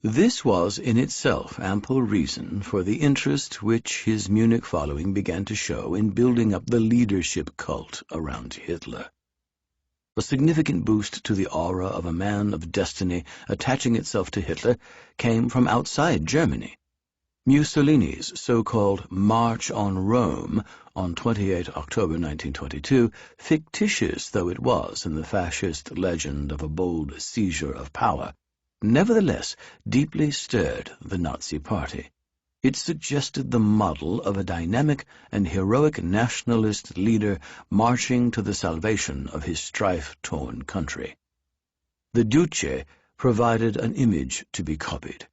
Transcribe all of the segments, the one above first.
This was in itself ample reason for the interest which his Munich following began to show in building up the leadership cult around Hitler. A significant boost to the aura of a man of destiny attaching itself to Hitler came from outside Germany. Mussolini's so-called March on Rome on 28 October 1922, fictitious though it was in the fascist legend of a bold seizure of power, nevertheless deeply stirred the Nazi Party. It suggested the model of a dynamic and heroic nationalist leader marching to the salvation of his strife-torn country. The Duce provided an image to be copied.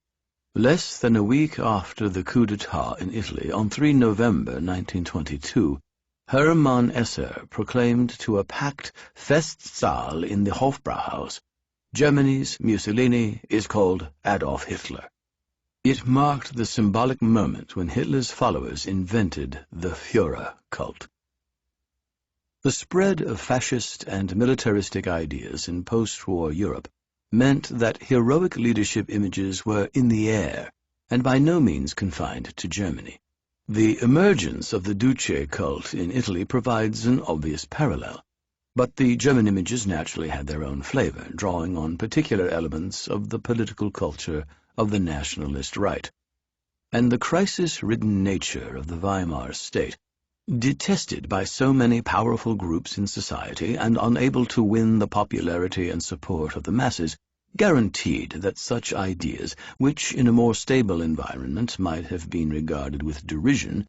Less than a week after the coup d'etat in Italy, on 3 November 1922, Hermann Esser proclaimed to a packed Festsaal in the Hofbrauhaus, "Germany's Mussolini is called Adolf Hitler." It marked the symbolic moment when Hitler's followers invented the Führer cult. The spread of fascist and militaristic ideas in post-war Europe meant that heroic leadership images were in the air and by no means confined to Germany. The emergence of the Duce cult in Italy provides an obvious parallel, but the German images naturally had their own flavor, drawing on particular elements of the political culture of the nationalist right. And the crisis-ridden nature of the Weimar state, detested by so many powerful groups in society and unable to win the popularity and support of the masses, guaranteed that such ideas, which in a more stable environment might have been regarded with derision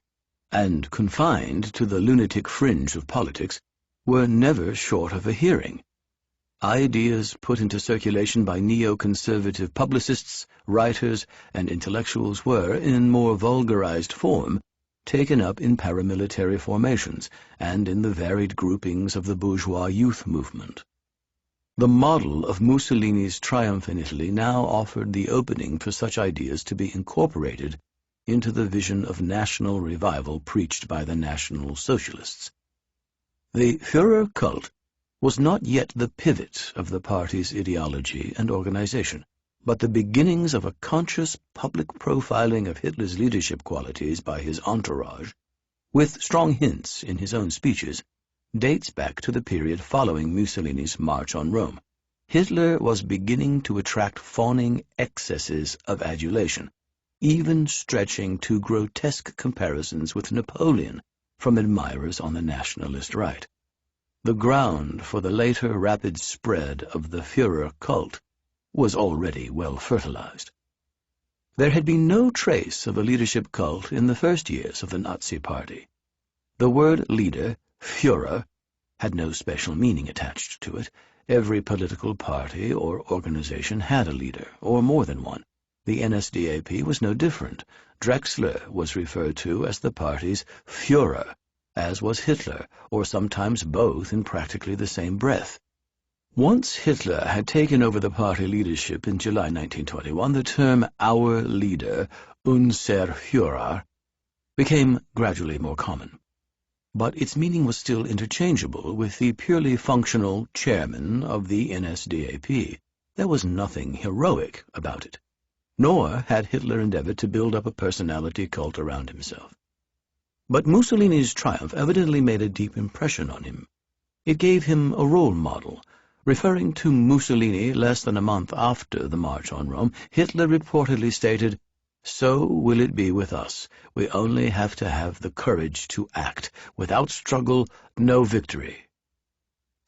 and confined to the lunatic fringe of politics, were never short of a hearing. Ideas put into circulation by neoconservative publicists, writers, and intellectuals were, in more vulgarized form, taken up in paramilitary formations and in the varied groupings of the bourgeois youth movement. The model of Mussolini's triumph in Italy now offered the opening for such ideas to be incorporated into the vision of national revival preached by the National Socialists. The Führer cult was not yet the pivot of the party's ideology and organization, but the beginnings of a conscious public profiling of Hitler's leadership qualities by his entourage, with strong hints in his own speeches, dates back to the period following Mussolini's March on Rome. Hitler was beginning to attract fawning excesses of adulation, even stretching to grotesque comparisons with Napoleon from admirers on the nationalist right. The ground for the later rapid spread of the Führer cult was already well fertilized. There had been no trace of a leadership cult in the first years of the Nazi Party. The word leader, Führer, had no special meaning attached to it. Every political party or organization had a leader, or more than one. The NSDAP was no different. Drexler was referred to as the party's Führer, as was Hitler, or sometimes both in practically the same breath. Once Hitler had taken over the party leadership in July 1921, the term "our leader," Unser Führer, became gradually more common. But its meaning was still interchangeable with the purely functional chairman of the NSDAP. There was nothing heroic about it, nor had Hitler endeavored to build up a personality cult around himself. But Mussolini's triumph evidently made a deep impression on him. It gave him a role model. Referring to Mussolini less than a month after the March on Rome, Hitler reportedly stated, "So will it be with us. We only have to have the courage to act. Without struggle, no victory."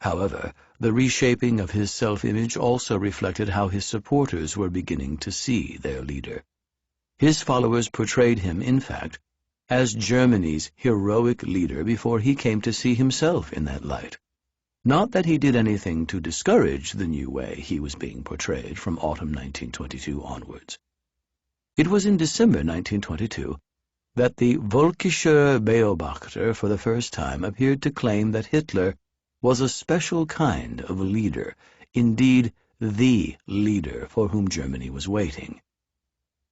However, the reshaping of his self-image also reflected how his supporters were beginning to see their leader. His followers portrayed him, in fact, as Germany's heroic leader before he came to see himself in that light. Not that he did anything to discourage the new way he was being portrayed from autumn 1922 onwards. It was in December 1922 that the Völkischer Beobachter for the first time appeared to claim that Hitler was a special kind of leader, indeed the leader for whom Germany was waiting.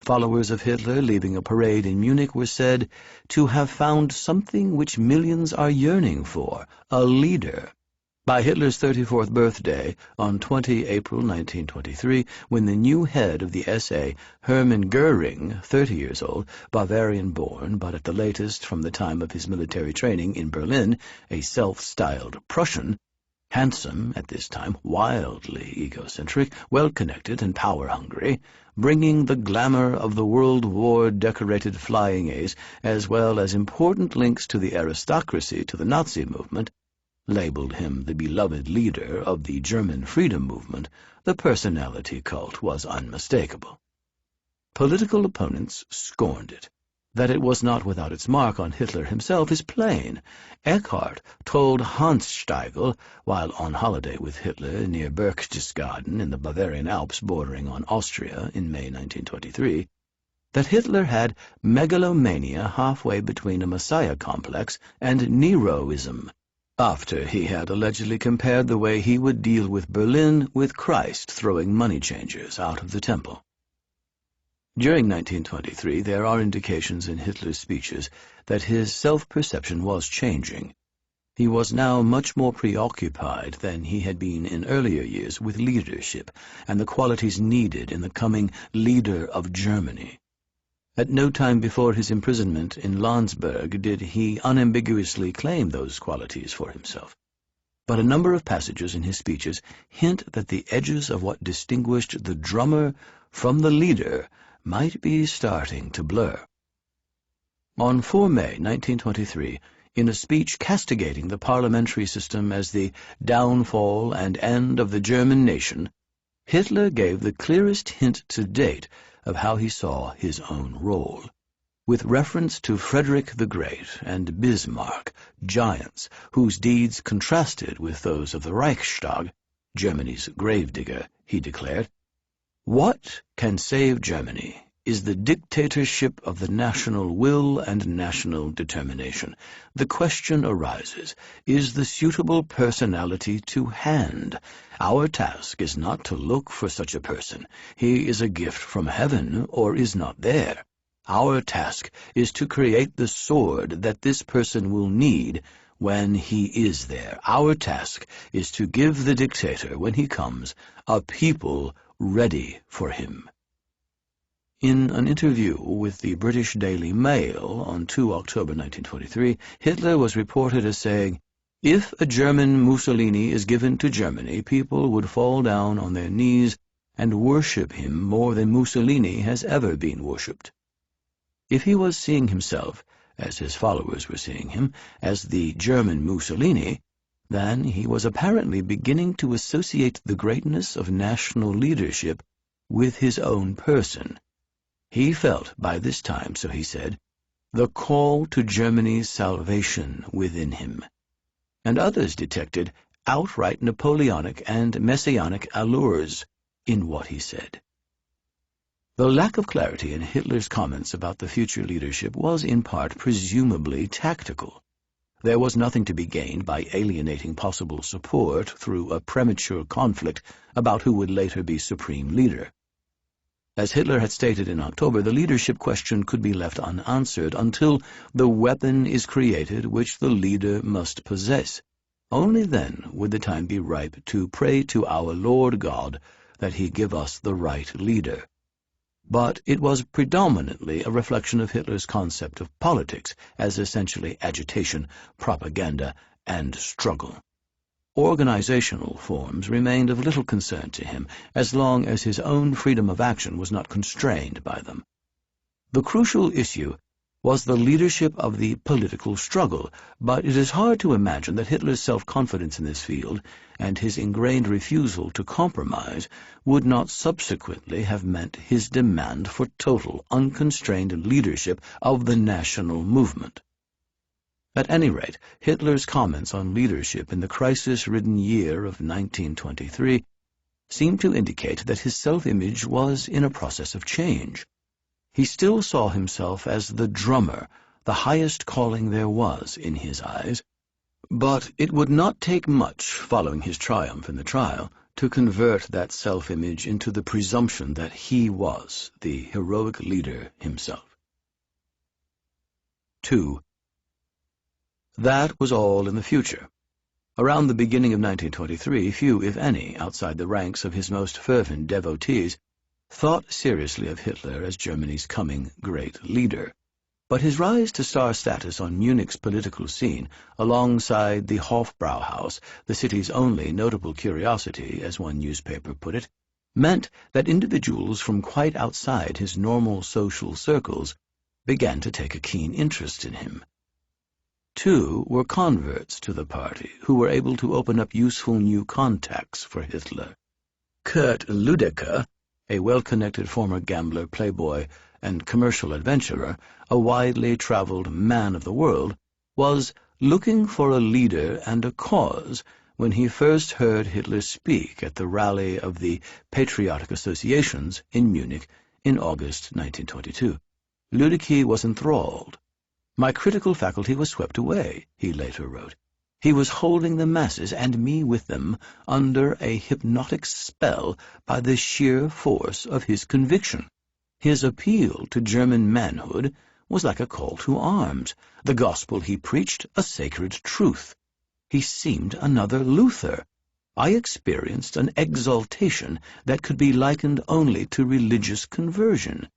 Followers of Hitler leaving a parade in Munich were said to have found something which millions are yearning for, a leader, By Hitler's 34th birthday, on 20 April 1923, when the new head of the SA, Hermann Goering, 30 years old, Bavarian-born, but at the latest from the time of his military training in Berlin, a self-styled Prussian, handsome at this time, wildly egocentric, well-connected and power-hungry, bringing the glamour of the World War-decorated flying ace, as well as important links to the aristocracy to the Nazi movement, labeled him the beloved leader of the German freedom movement, the personality cult was unmistakable. Political opponents scorned it. That it was not without its mark on Hitler himself is plain. Eckhart told Hans Steigl, while on holiday with Hitler near Berchtesgaden in the Bavarian Alps bordering on Austria in May 1923, that Hitler had megalomania halfway between a messiah complex and Neroism, after he had allegedly compared the way he would deal with Berlin with Christ throwing money changers out of the temple. During 1923, there are indications in Hitler's speeches that his self-perception was changing. He was now much more preoccupied than he had been in earlier years with leadership and the qualities needed in the coming leader of Germany. At no time before his imprisonment in Landsberg did he unambiguously claim those qualities for himself. But a number of passages in his speeches hint that the edges of what distinguished the drummer from the leader might be starting to blur. On 4 May 1923, in a speech castigating the parliamentary system as the downfall and end of the German nation, Hitler gave the clearest hint to date of how he saw his own role. With reference to Frederick the Great and Bismarck, giants whose deeds contrasted with those of the Reichstag, Germany's gravedigger, he declared, "What can save Germany is the dictatorship of the national will and national determination. The question arises, is the suitable personality to hand? Our task is not to look for such a person. He is a gift from heaven or is not there. Our task is to create the sword that this person will need when he is there. Our task is to give the dictator, when he comes, a people ready for him." In an interview with the British Daily Mail on 2 October 1923, Hitler was reported as saying, "If a German Mussolini is given to Germany, people would fall down on their knees and worship him more than Mussolini has ever been worshipped." If he was seeing himself, as his followers were seeing him, as the German Mussolini, then he was apparently beginning to associate the greatness of national leadership with his own person. He felt by this time, so he said, the call to Germany's salvation within him. And others detected outright Napoleonic and messianic allures in what he said. The lack of clarity in Hitler's comments about the future leadership was in part presumably tactical. There was nothing to be gained by alienating possible support through a premature conflict about who would later be supreme leader. As Hitler had stated in October, the leadership question could be left unanswered until the weapon is created which the leader must possess. Only then would the time be ripe to pray to our Lord God that he give us the right leader. But it was predominantly a reflection of Hitler's concept of politics as essentially agitation, propaganda, and struggle. Organizational forms remained of little concern to him as long as his own freedom of action was not constrained by them. The crucial issue was the leadership of the political struggle, but it is hard to imagine that Hitler's self-confidence in this field and his ingrained refusal to compromise would not subsequently have meant his demand for total, unconstrained leadership of the national movement. At any rate, Hitler's comments on leadership in the crisis-ridden year of 1923 seemed to indicate that his self-image was in a process of change. He still saw himself as the drummer, the highest calling there was in his eyes, but it would not take much, following his triumph in the trial, to convert that self-image into the presumption that he was the heroic leader himself. 2. That was all in the future. Around the beginning of 1923, few, if any, outside the ranks of his most fervent devotees, thought seriously of Hitler as Germany's coming great leader. But his rise to star status on Munich's political scene, alongside the Hofbrauhaus, the city's only notable curiosity, as one newspaper put it, meant that individuals from quite outside his normal social circles began to take a keen interest in him. Two were converts to the party who were able to open up useful new contacts for Hitler. Kurt Lüdecker, a well-connected former gambler, playboy, and commercial adventurer, a widely traveled man of the world, was looking for a leader and a cause when he first heard Hitler speak at the rally of the Patriotic Associations in Munich in August 1922. Lüdecker was enthralled. "My critical faculty was swept away," he later wrote. "He was holding the masses, and me with them, under a hypnotic spell by the sheer force of his conviction. His appeal to German manhood was like a call to arms, the gospel he preached a sacred truth. He seemed another Luther. I experienced an exaltation that could be likened only to religious conversion.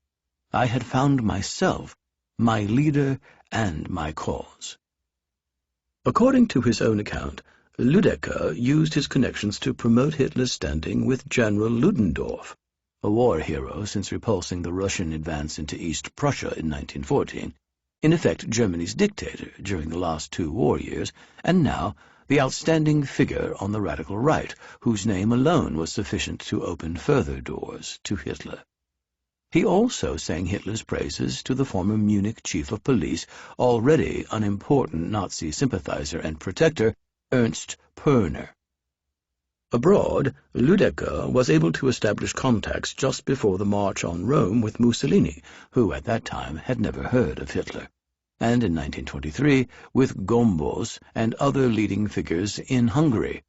I had found myself, my leader, and my cause." According to his own account, Lüdecker used his connections to promote Hitler's standing with General Ludendorff, a war hero since repulsing the Russian advance into East Prussia in 1914, in effect Germany's dictator during the last 2 war years, and now the outstanding figure on the radical right, whose name alone was sufficient to open further doors to Hitler. He also sang Hitler's praises to the former Munich chief of police, already an important Nazi sympathizer and protector, Ernst Pörner. Abroad, Lüdecker was able to establish contacts just before the march on Rome with Mussolini, who at that time had never heard of Hitler, and in 1923 with Gombos and other leading figures in Hungary.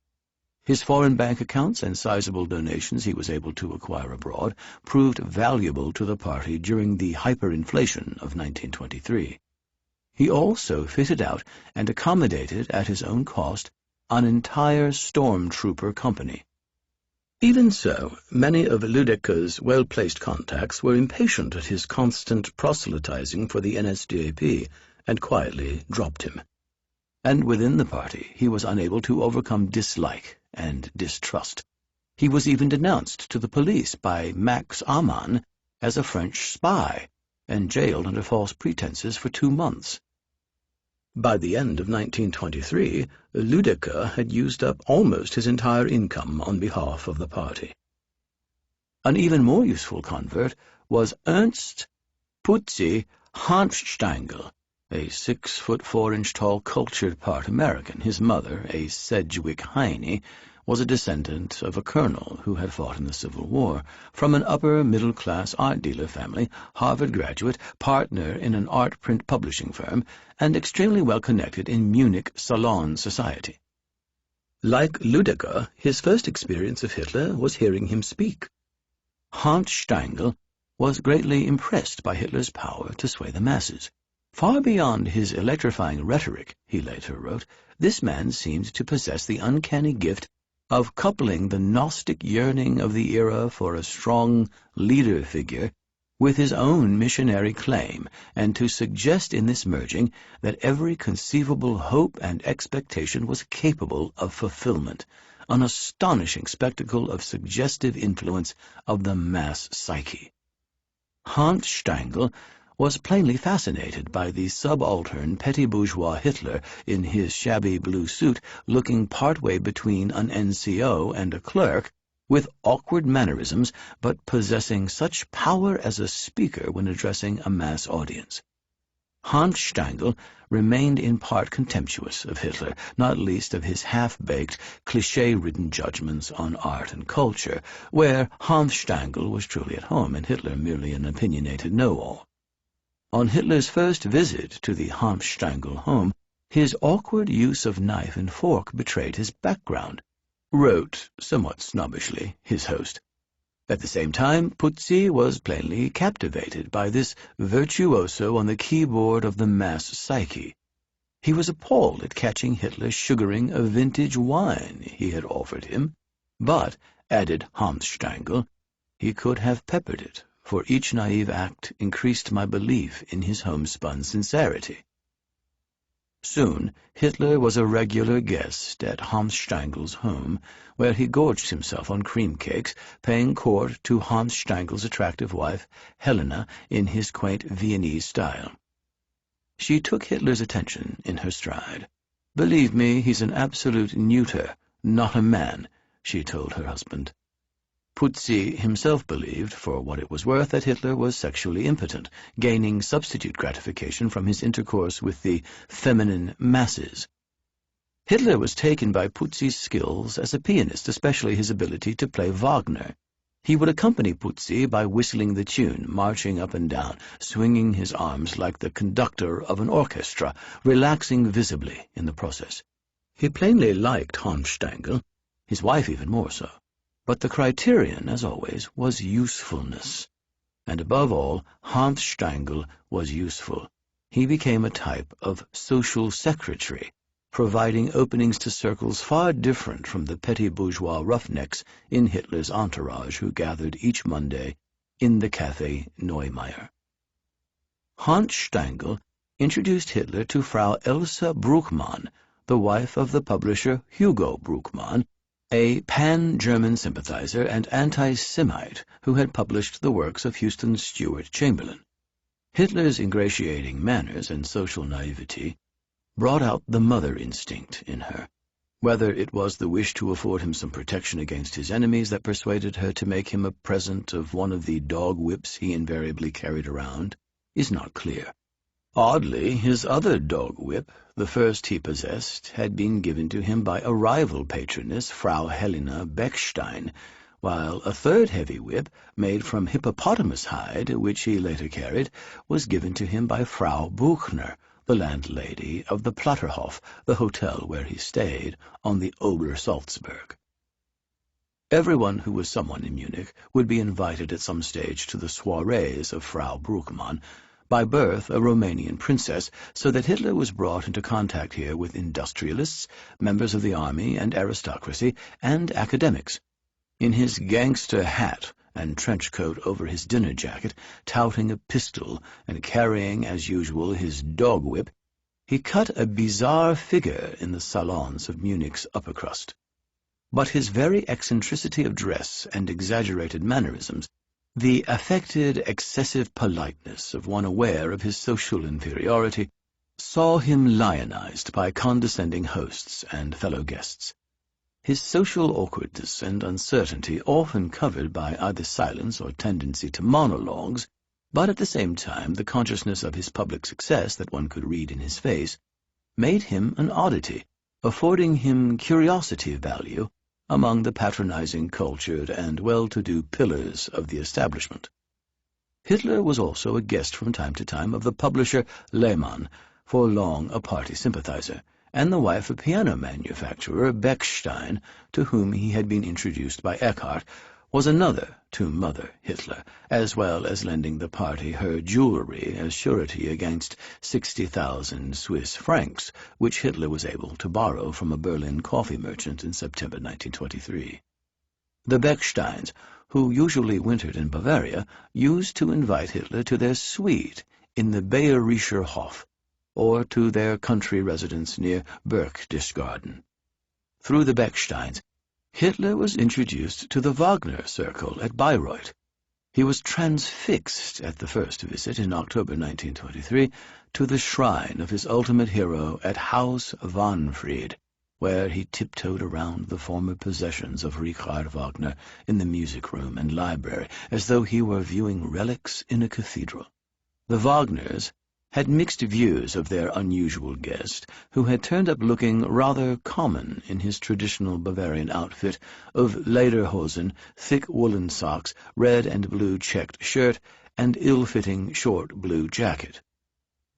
His foreign bank accounts and sizable donations he was able to acquire abroad proved valuable to the party during the hyperinflation of 1923. He also fitted out and accommodated at his own cost an entire stormtrooper company. Even so, many of Lüdecker's well-placed contacts were impatient at his constant proselytizing for the NSDAP and quietly dropped him. And within the party he was unable to overcome dislike and distrust. He was even denounced to the police by Max Amann as a French spy and jailed under false pretenses for 2 months. By the end of 1923, Lüdecker had used up almost his entire income on behalf of the party. An even more useful convert was Ernst Putzi Hanfstaengl, a 6'4" cultured part American. His mother, a Sedgwick Heine, was a descendant of a colonel who had fought in the Civil War, from an upper-middle-class art dealer family, Harvard graduate, partner in an art print publishing firm, and extremely well-connected in Munich salon society. Like Lüdecker, his first experience of Hitler was hearing him speak. Hanfstaengl was greatly impressed by Hitler's power to sway the masses. Far beyond his electrifying rhetoric, he later wrote, this man seemed to possess the uncanny gift of coupling the Gnostic yearning of the era for a strong leader figure with his own missionary claim, and to suggest in this merging that every conceivable hope and expectation was capable of fulfillment, an astonishing spectacle of suggestive influence of the mass psyche. Hanfstaengl was plainly fascinated by the subaltern petty bourgeois Hitler in his shabby blue suit, looking partway between an NCO and a clerk, with awkward mannerisms, but possessing such power as a speaker when addressing a mass audience. Hanfstaengl remained in part contemptuous of Hitler, not least of his half-baked, cliché-ridden judgments on art and culture, where Hanfstaengl was truly at home and Hitler merely an opinionated know-all. On Hitler's first visit to the Hanfstaengl home, his awkward use of knife and fork betrayed his background, wrote, somewhat snobbishly, his host. At the same time, Putzi was plainly captivated by this virtuoso on the keyboard of the mass psyche. He was appalled at catching Hitler sugaring a vintage wine he had offered him, but, added Hanfstaengl, he could have peppered it, for each naive act increased my belief in his homespun sincerity. Soon Hitler was a regular guest at Hanfstaengl's home, where he gorged himself on cream cakes, paying court to Hanfstaengl's attractive wife, Helena, in his quaint Viennese style. She took Hitler's attention in her stride. "Believe me, he's an absolute neuter, not a man," she told her husband. Putzi himself believed, for what it was worth, that Hitler was sexually impotent, gaining substitute gratification from his intercourse with the feminine masses. Hitler was taken by Putzi's skills as a pianist, especially his ability to play Wagner. He would accompany Putzi by whistling the tune, marching up and down, swinging his arms like the conductor of an orchestra, relaxing visibly in the process. He plainly liked Hanfstaengl, his wife even more so. But the criterion, as always, was usefulness. And above all, Hanfstaengl was useful. He became a type of social secretary, providing openings to circles far different from the petty bourgeois roughnecks in Hitler's entourage who gathered each Monday in the Café Neumeier. Hanfstaengl introduced Hitler to Frau Elsa Bruckmann, the wife of the publisher Hugo Bruckmann, a pan-German sympathizer and anti-Semite who had published the works of Houston Stewart Chamberlain. Hitler's ingratiating manners and social naivety brought out the mother instinct in her. Whether it was the wish to afford him some protection against his enemies that persuaded her to make him a present of one of the dog whips he invariably carried around is not clear. Oddly, his other dog whip, the first he possessed, had been given to him by a rival patroness, Frau Helena Beckstein, while a third heavy whip, made from hippopotamus hide, which he later carried, was given to him by Frau Buchner, the landlady of the Platterhof, the hotel where he stayed, on the Ober-Salzberg. Everyone who was someone in Munich would be invited at some stage to the soirees of Frau Bruckmann, by birth a Romanian princess, so that Hitler was brought into contact here with industrialists, members of the army and aristocracy, and academics. In his gangster hat and trench coat over his dinner jacket, touting a pistol and carrying, as usual, his dog whip, he cut a bizarre figure in the salons of Munich's upper crust. But his very eccentricity of dress and exaggerated mannerisms, the affected, excessive politeness of one aware of his social inferiority, saw him lionized by condescending hosts and fellow guests. His social awkwardness and uncertainty, often covered by either silence or tendency to monologues, but at the same time the consciousness of his public success that one could read in his face, made him an oddity, affording him curiosity value among the patronizing, cultured, and well-to-do pillars of the establishment. Hitler was also a guest from time to time of the publisher Lehmann, for long a party sympathizer, and the wife of piano manufacturer Beckstein, to whom he had been introduced by Eckhart, was another to Mother Hitler, as well as lending the party her jewelry as surety against 60,000 Swiss francs, which Hitler was able to borrow from a Berlin coffee merchant in September 1923. The Becksteins, who usually wintered in Bavaria, used to invite Hitler to their suite in the Bayerischer Hof, or to their country residence near Berchtesgaden. Through the Becksteins, Hitler was introduced to the Wagner circle at Bayreuth. He was transfixed at the first visit in October 1923 to the shrine of his ultimate hero at Haus Wahnfried, where he tiptoed around the former possessions of Richard Wagner in the music room and library, as though he were viewing relics in a cathedral. The Wagners had mixed views of their unusual guest, who had turned up looking rather common in his traditional Bavarian outfit of lederhosen, thick woolen socks, red and blue checked shirt, and ill-fitting short blue jacket.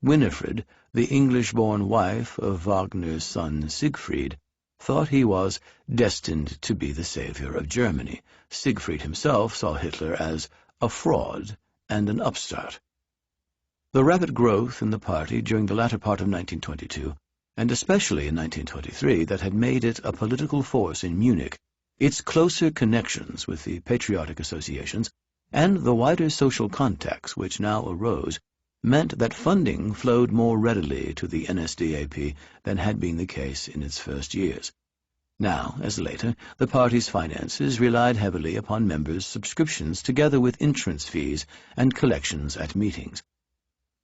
Winifred, the English-born wife of Wagner's son Siegfried, thought he was destined to be the savior of Germany. Siegfried himself saw Hitler as a fraud and an upstart. The rapid growth in the party during the latter part of 1922 and especially in 1923 that had made it a political force in Munich, its closer connections with the patriotic associations, and the wider social contacts which now arose, meant that funding flowed more readily to the NSDAP than had been the case in its first years. Now, as later, the party's finances relied heavily upon members' subscriptions together with entrance fees and collections at meetings.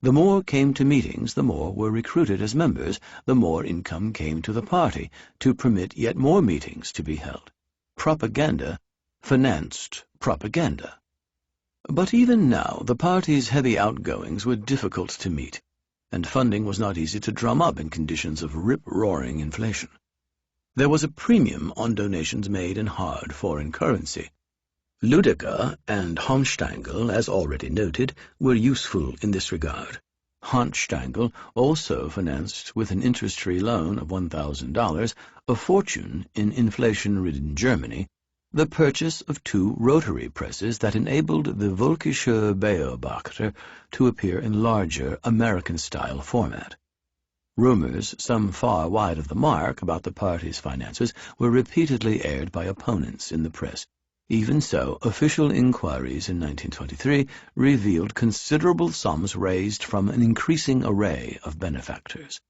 The more came to meetings, the more were recruited as members, the more income came to the party to permit yet more meetings to be held. Propaganda financed propaganda. But even now, the party's heavy outgoings were difficult to meet, and funding was not easy to drum up in conditions of rip-roaring inflation. There was a premium on donations made in hard foreign currency. Ludecker and Hornsteingl, as already noted, were useful in this regard. Hornsteingl also financed with an interest-free loan of $1,000, a fortune in inflation-ridden Germany, the purchase of 2 rotary presses that enabled the Völkische Beobachter to appear in larger American-style format. Rumors, some far wide of the mark, about the party's finances were repeatedly aired by opponents in the press. Even so, official inquiries in 1923 revealed considerable sums raised from an increasing array of benefactors.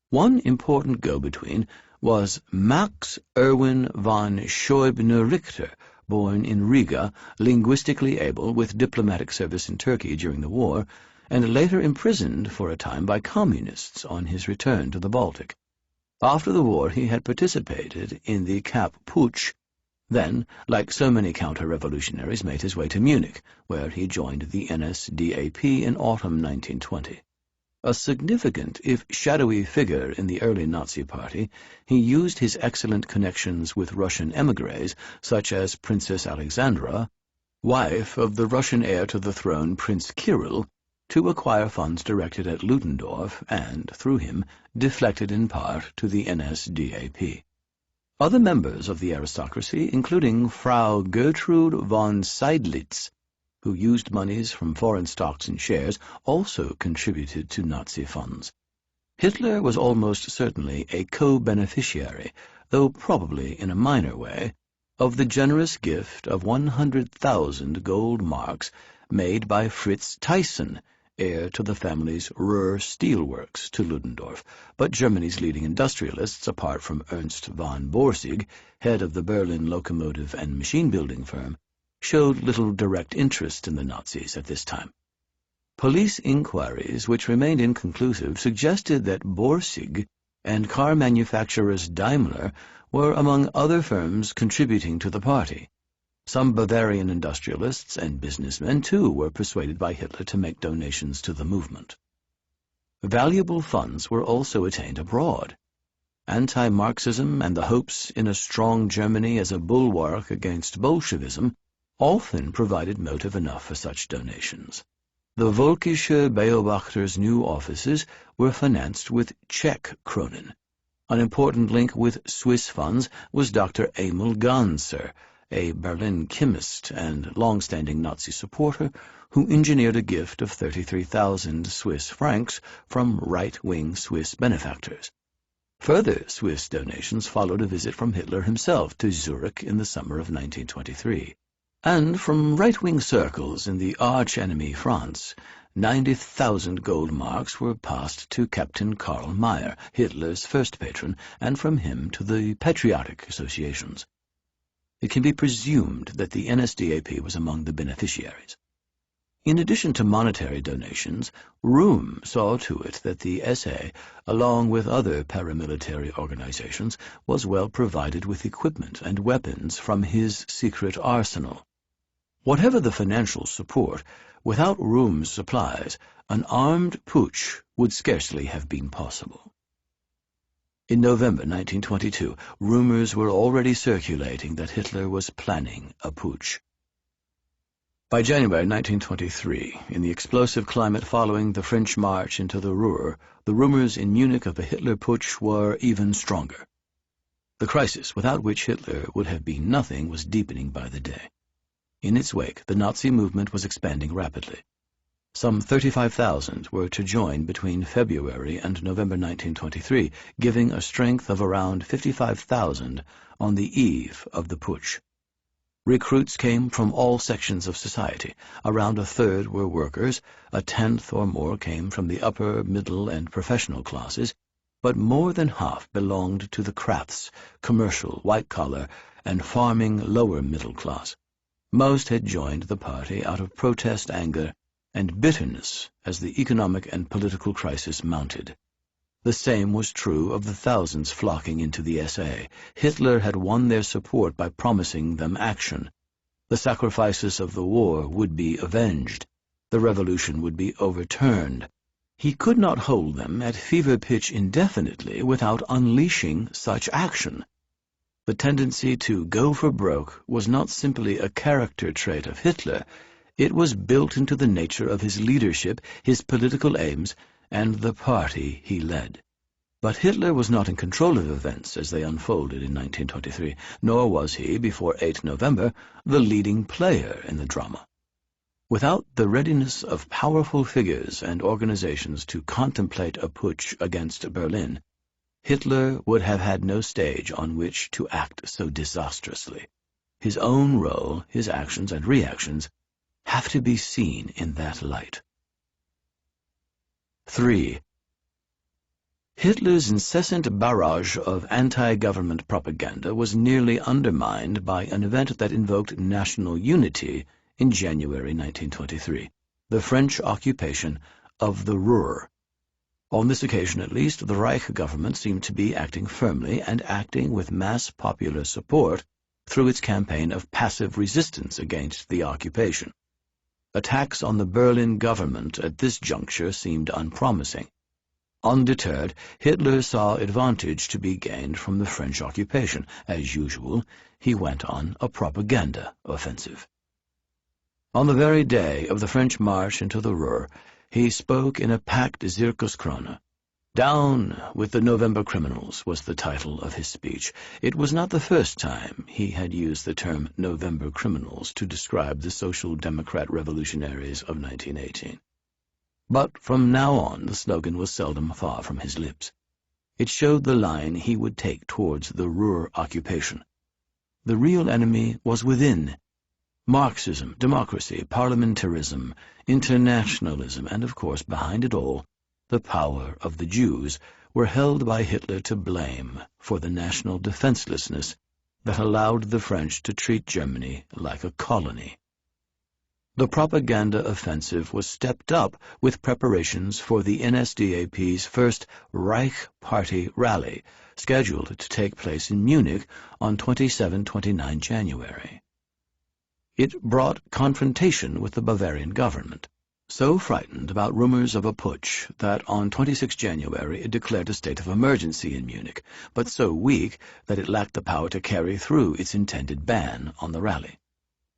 One important go-between was Max Erwin von Scheubner-Richter, born in Riga, linguistically able, with diplomatic service in Turkey during the war, and later imprisoned for a time by communists on his return to the Baltic. After the war he had participated in the Kapp Putsch, then, like so many counter-revolutionaries, made his way to Munich, where he joined the NSDAP in autumn 1920. A significant, if shadowy, figure in the early Nazi Party, he used his excellent connections with Russian émigrés, such as Princess Alexandra, wife of the Russian heir to the throne Prince Kirill, to acquire funds directed at Ludendorff and, through him, deflected in part to the NSDAP. Other members of the aristocracy, including Frau Gertrude von Seydlitz, who used monies from foreign stocks and shares, also contributed to Nazi funds. Hitler was almost certainly a co-beneficiary, though probably in a minor way, of the generous gift of 100,000 gold marks made by Fritz Thyssen, heir to the family's Ruhr steelworks, to Ludendorff, but Germany's leading industrialists, apart from Ernst von Borsig, head of the Berlin locomotive and machine-building firm, showed little direct interest in the Nazis at this time. Police inquiries, which remained inconclusive, suggested that Borsig and car manufacturers Daimler were among other firms contributing to the party. Some Bavarian industrialists and businessmen, too, were persuaded by Hitler to make donations to the movement. Valuable funds were also attained abroad. Anti-Marxism and the hopes in a strong Germany as a bulwark against Bolshevism often provided motive enough for such donations. The Völkische Beobachter's new offices were financed with Czech kronen. An important link with Swiss funds was Dr. Emil Ganser, a Berlin chemist and long-standing Nazi supporter, who engineered a gift of 33,000 Swiss francs from right-wing Swiss benefactors. Further Swiss donations followed a visit from Hitler himself to Zurich in the summer of 1923. And from right-wing circles in the arch-enemy France, 90,000 gold marks were passed to Captain Karl Mayer, Hitler's first patron, and from him to the patriotic associations. It can be presumed that the NSDAP was among the beneficiaries. In addition to monetary donations, Röhm saw to it that the SA, along with other paramilitary organizations, was well provided with equipment and weapons from his secret arsenal. Whatever the financial support, without Röhm's supplies, an armed putsch would scarcely have been possible. In November 1922, rumors were already circulating that Hitler was planning a putsch. By January 1923, in the explosive climate following the French march into the Ruhr, the rumors in Munich of a Hitler putsch were even stronger. The crisis, without which Hitler would have been nothing, was deepening by the day. In its wake, the Nazi movement was expanding rapidly. Some 35,000 were to join between February and November 1923, giving a strength of around 55,000 on the eve of the putsch. Recruits came from all sections of society. Around a third were workers, a tenth or more came from the upper, middle, and professional classes, but more than half belonged to the crafts, commercial, white-collar, and farming lower middle class. Most had joined the party out of protest, anger, and bitterness as the economic and political crisis mounted. The same was true of the thousands flocking into the SA. Hitler had won their support by promising them action. The sacrifices of the war would be avenged. The revolution would be overturned. He could not hold them at fever pitch indefinitely without unleashing such action. The tendency to go for broke was not simply a character trait of Hitler. It was built into the nature of his leadership, his political aims, and the party he led. But Hitler was not in control of events as they unfolded in 1923, nor was he, before 8 November, the leading player in the drama. Without the readiness of powerful figures and organizations to contemplate a putsch against Berlin, Hitler would have had no stage on which to act so disastrously. His own role, his actions and reactions, have to be seen in that light. 3. Hitler's incessant barrage of anti-government propaganda was nearly undermined by an event that invoked national unity in January 1923, the French occupation of the Ruhr. On this occasion, at least, the Reich government seemed to be acting firmly and acting with mass popular support through its campaign of passive resistance against the occupation. Attacks on the Berlin government at this juncture seemed unpromising. Undeterred, Hitler saw advantage to be gained from the French occupation. As usual, he went on a propaganda offensive. On the very day of the French march into the Ruhr, he spoke in a packed Zirkuskrone. "Down with the November criminals" was the title of his speech. It was not the first time he had used the term November criminals to describe the Social Democrat revolutionaries of 1918. But from now on the slogan was seldom far from his lips. It showed the line he would take towards the Ruhr occupation. The real enemy was within. Marxism, democracy, parliamentarism, internationalism, and of course, behind it all, the power of the Jews, were held by Hitler to blame for the national defenselessness that allowed the French to treat Germany like a colony. The propaganda offensive was stepped up with preparations for the NSDAP's first Reich Party rally, scheduled to take place in Munich on 27-29 January. It brought confrontation with the Bavarian government, so frightened about rumors of a putsch that on 26 January it declared a state of emergency in Munich, but so weak that it lacked the power to carry through its intended ban on the rally.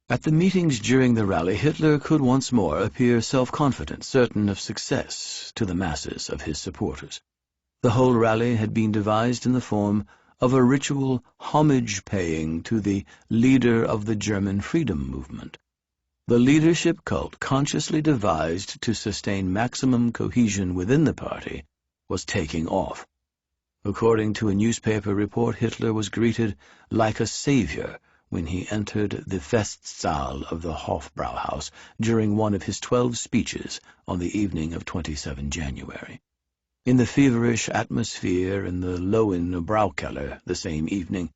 At the meetings during the rally, Hitler could once more appear self-confident, certain of success to the masses of his supporters. The whole rally had been devised in the form of a ritual homage-paying to the leader of the German freedom movement. The leadership cult, consciously devised to sustain maximum cohesion within the party, was taking off. According to a newspaper report, Hitler was greeted like a savior when he entered the Festsaal of the Hofbrauhaus during one of his 12 speeches on the evening of 27 January. In the feverish atmosphere in the Lowen Braukeller the same evening,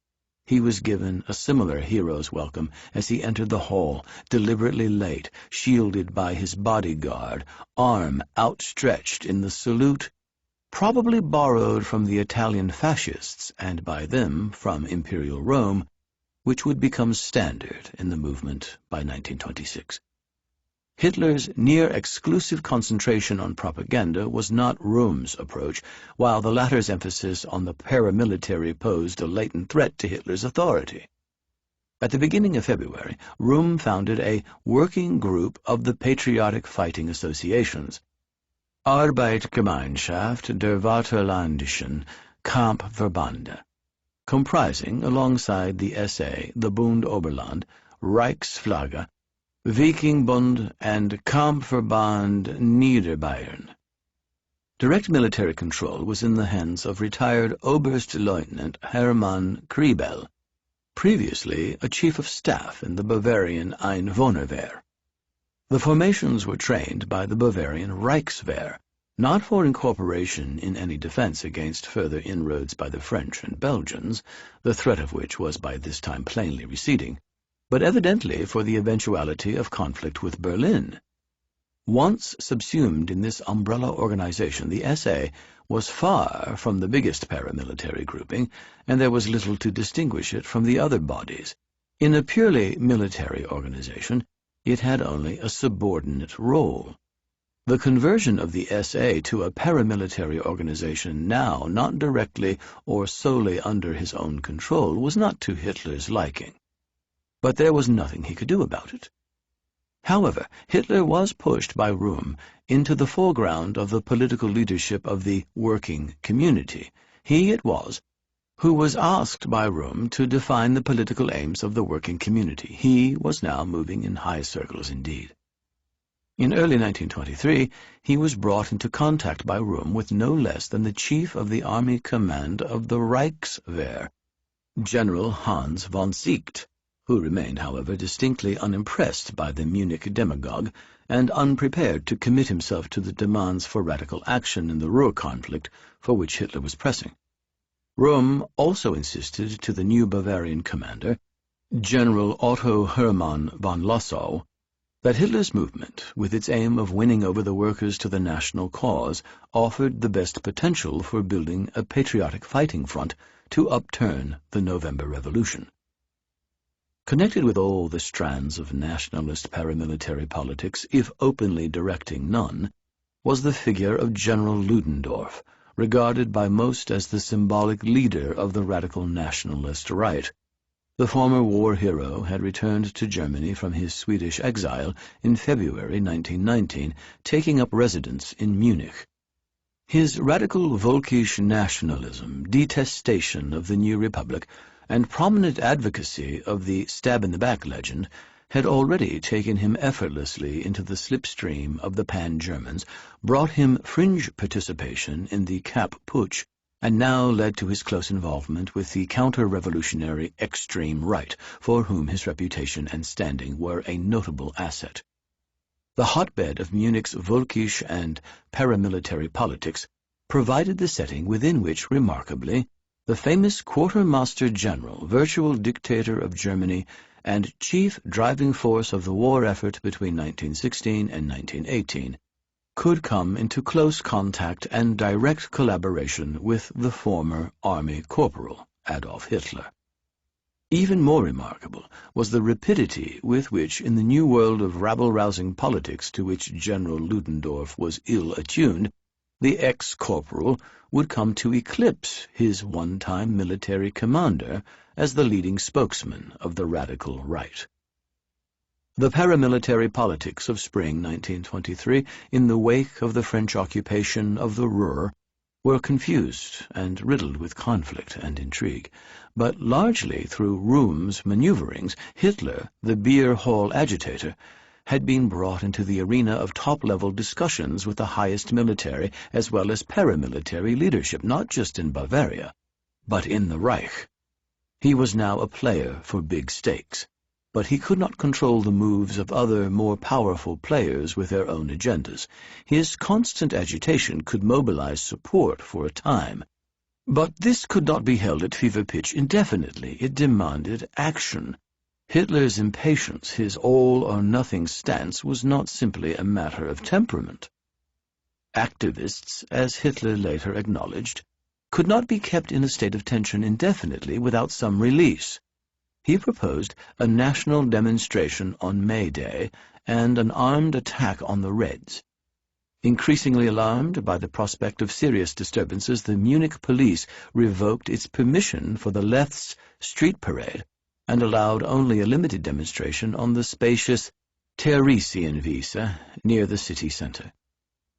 he was given a similar hero's welcome as he entered the hall, deliberately late, shielded by his bodyguard, arm outstretched in the salute, probably borrowed from the Italian fascists, and by them from Imperial Rome, which would become standard in the movement by 1926. Hitler's near-exclusive concentration on propaganda was not Röhm's approach, while the latter's emphasis on the paramilitary posed a latent threat to Hitler's authority. At the beginning of February, Röhm founded a working group of the patriotic fighting associations, Arbeitsgemeinschaft der Vaterlandischen Kampfverbände, comprising, alongside the SA, the Bund Oberland, Reichsflagge, Vikingbund and Kampfverband Niederbayern. Direct military control was in the hands of retired Oberstleutnant Hermann Kriebel, previously a chief of staff in the Bavarian Einwohnerwehr. The formations were trained by the Bavarian Reichswehr, not for incorporation in any defense against further inroads by the French and Belgians, the threat of which was by this time plainly receding, but evidently for the eventuality of conflict with Berlin. Once subsumed in this umbrella organization, the SA was far from the biggest paramilitary grouping, and there was little to distinguish it from the other bodies. In a purely military organization, it had only a subordinate role. The conversion of the SA to a paramilitary organization now not directly or solely under his own control was not to Hitler's liking. But there was nothing he could do about it. However, Hitler was pushed by Röhm into the foreground of the political leadership of the working community. He it was who was asked by Röhm to define the political aims of the working community. He was now moving in high circles indeed. In early 1923, he was brought into contact by Röhm with no less than the chief of the army command of the Reichswehr, General Hans von Seeckt, who remained, however, distinctly unimpressed by the Munich demagogue and unprepared to commit himself to the demands for radical action in the Ruhr conflict for which Hitler was pressing. Röhm also insisted to the new Bavarian commander, General Otto Hermann von Lossow, that Hitler's movement, with its aim of winning over the workers to the national cause, offered the best potential for building a patriotic fighting front to upturn the November Revolution. Connected with all the strands of nationalist paramilitary politics, if openly directing none, was the figure of General Ludendorff, regarded by most as the symbolic leader of the radical nationalist right. The former war hero had returned to Germany from his Swedish exile in February 1919, taking up residence in Munich. His radical Völkisch nationalism, detestation of the new republic, and prominent advocacy of the stab-in-the-back legend had already taken him effortlessly into the slipstream of the Pan-Germans, brought him fringe participation in the Kapp Putsch, and now led to his close involvement with the counter-revolutionary extreme right, for whom his reputation and standing were a notable asset. The hotbed of Munich's Völkisch and paramilitary politics provided the setting within which, remarkably, the famous Quartermaster General, virtual dictator of Germany, and chief driving force of the war effort between 1916 and 1918, could come into close contact and direct collaboration with the former army corporal, Adolf Hitler. Even more remarkable was the rapidity with which, in the new world of rabble-rousing politics to which General Ludendorff was ill-attuned, the ex-corporal would come to eclipse his one-time military commander as the leading spokesman of the radical right. The paramilitary politics of spring 1923, in the wake of the French occupation of the Ruhr, were confused and riddled with conflict and intrigue, but largely through Röhm's maneuverings, Hitler, the beer hall agitator, had been brought into the arena of top-level discussions with the highest military as well as paramilitary leadership, not just in Bavaria, but in the Reich. He was now a player for big stakes, but he could not control the moves of other, more powerful players with their own agendas. His constant agitation could mobilize support for a time, but this could not be held at fever pitch indefinitely. It demanded action. Hitler's impatience, his all-or-nothing stance, was not simply a matter of temperament. Activists, as Hitler later acknowledged, could not be kept in a state of tension indefinitely without some release. He proposed a national demonstration on May Day and an armed attack on the Reds. Increasingly alarmed by the prospect of serious disturbances, the Munich police revoked its permission for the Left's street parade and allowed only a limited demonstration on the spacious Theresienwiese near the city centre.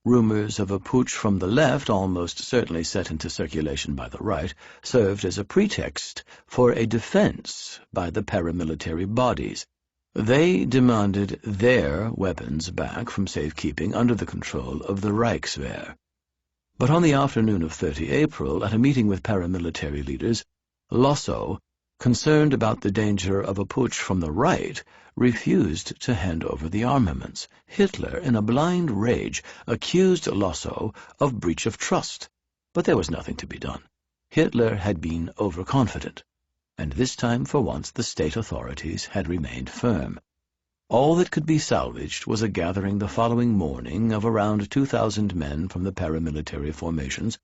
Rumors of a putsch from the left, almost certainly set into circulation by the right, served as a pretext for a defense by the paramilitary bodies. They demanded their weapons back from safekeeping under the control of the Reichswehr. But on the afternoon of 30 April, at a meeting with paramilitary leaders, Lossow, concerned about the danger of a putsch from the right, refused to hand over the armaments. Hitler, in a blind rage, accused Lossow of breach of trust. But there was nothing to be done. Hitler had been overconfident, and this time, for once, the state authorities had remained firm. All that could be salvaged was a gathering the following morning of around 2,000 men from the paramilitary formations,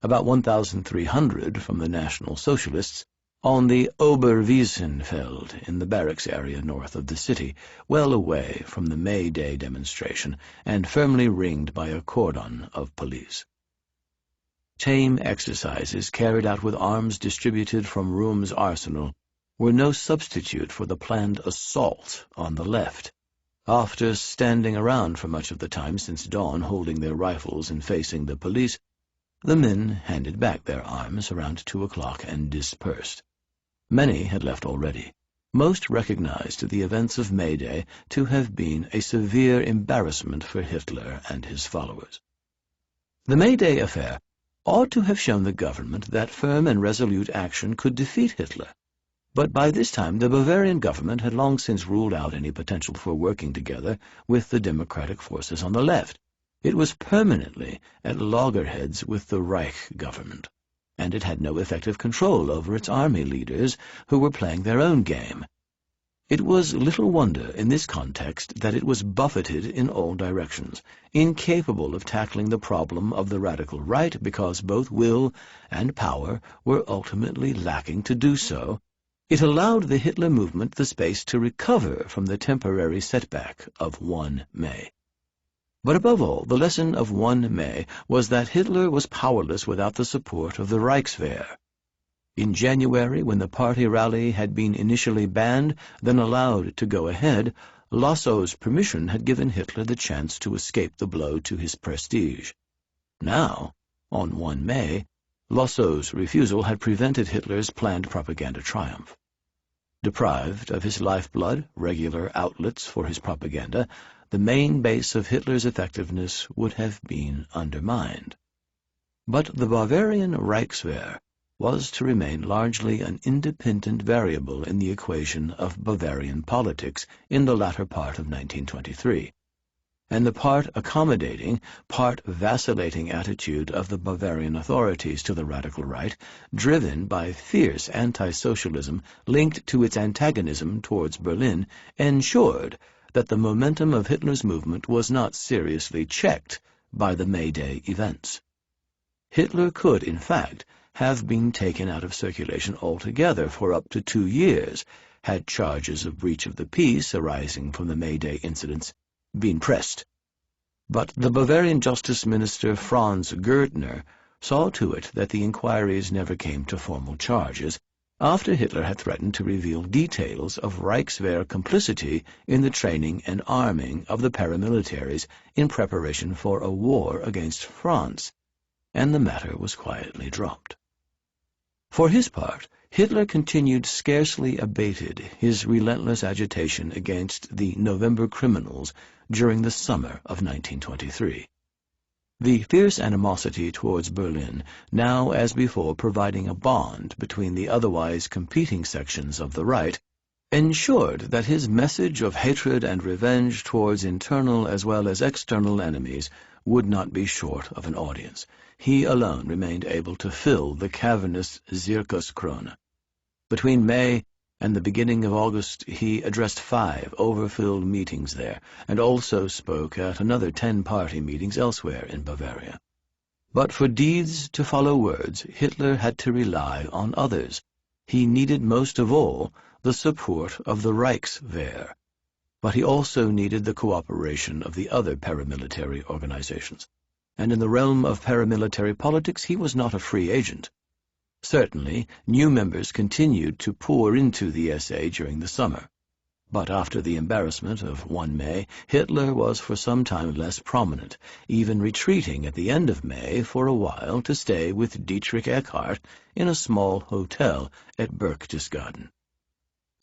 about 1,300 from the National Socialists, on the Oberwiesenfeld in the barracks area north of the city, well away from the May Day demonstration and firmly ringed by a cordon of police. Tame exercises carried out with arms distributed from Röhm's arsenal were no substitute for the planned assault on the left. After standing around for much of the time since dawn, holding their rifles and facing the police, the men handed back their arms around 2 o'clock and dispersed. Many had left already. Most recognized the events of May Day to have been a severe embarrassment for Hitler and his followers. The May Day affair ought to have shown the government that firm and resolute action could defeat Hitler. But by this time the Bavarian government had long since ruled out any potential for working together with the democratic forces on the left. It was permanently at loggerheads with the Reich government, and it had no effective control over its army leaders, who were playing their own game. It was little wonder in this context that it was buffeted in all directions, incapable of tackling the problem of the radical right because both will and power were ultimately lacking to do so. It allowed the Hitler movement the space to recover from the temporary setback of 1 May. But above all, the lesson of 1 May was that Hitler was powerless without the support of the Reichswehr. In January, when the party rally had been initially banned, then allowed to go ahead, Lossow's permission had given Hitler the chance to escape the blow to his prestige. Now, on 1 May, Lossow's refusal had prevented Hitler's planned propaganda triumph. Deprived of his lifeblood, regular outlets for his propaganda, the main base of Hitler's effectiveness would have been undermined. But the Bavarian Reichswehr was to remain largely an independent variable in the equation of Bavarian politics in the latter part of 1923. And the part accommodating, part vacillating attitude of the Bavarian authorities to the radical right, driven by fierce anti-socialism linked to its antagonism towards Berlin, ensured that the momentum of Hitler's movement was not seriously checked by the May Day events. Hitler could, in fact, have been taken out of circulation altogether for up to 2 years, had charges of breach of the peace arising from the May Day incidents been pressed. But the Bavarian Justice Minister Franz Gürtner saw to it that the inquiries never came to formal charges, after Hitler had threatened to reveal details of Reichswehr complicity in the training and arming of the paramilitaries in preparation for a war against France, and the matter was quietly dropped. For his part, Hitler continued scarcely abated his relentless agitation against the November criminals during the summer of 1923. The fierce animosity towards Berlin, now as before providing a bond between the otherwise competing sections of the right, ensured that his message of hatred and revenge towards internal as well as external enemies would not be short of an audience. He alone remained able to fill the cavernous Zirkuskrone. Between May and the beginning of August he addressed 5 overfilled meetings there, and also spoke at another 10 party meetings elsewhere in Bavaria. But for deeds to follow words, Hitler had to rely on others. He needed most of all the support of the Reichswehr, but he also needed the cooperation of the other paramilitary organizations. And in the realm of paramilitary politics he was not a free agent. Certainly, new members continued to pour into the SA during the summer. But after the embarrassment of 1 May, Hitler was for some time less prominent, even retreating at the end of May for a while to stay with Dietrich Eckart in a small hotel at Berchtesgaden.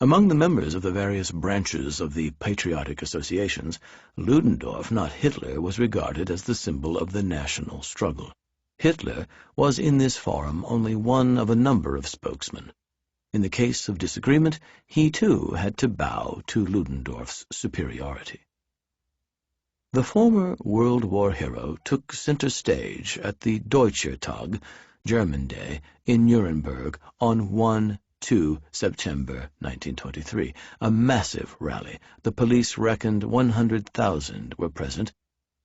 Among the members of the various branches of the patriotic associations, Ludendorff, not Hitler, was regarded as the symbol of the national struggle. Hitler was in this forum only one of a number of spokesmen. In the case of disagreement, he too had to bow to Ludendorff's superiority. The former World War hero took center stage at the Deutscher Tag, German Day, in Nuremberg on 1-2 September 1923, a massive rally. The police reckoned 100,000 were present,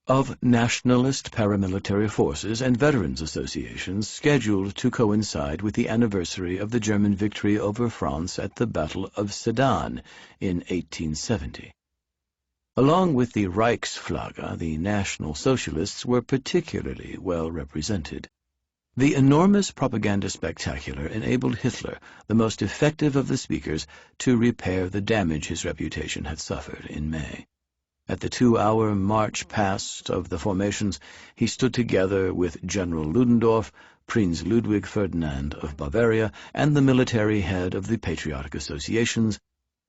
of nationalist paramilitary forces and veterans associations scheduled to coincide with the anniversary of the German victory over France at the Battle of Sedan in 1870. Along with the Reichsflagge, the National Socialists were particularly well represented. The enormous propaganda spectacular enabled Hitler, the most effective of the speakers, to repair the damage his reputation had suffered in May. At the 2-hour march past of the formations, he stood together with General Ludendorff, Prince Ludwig Ferdinand of Bavaria, and the military head of the patriotic associations,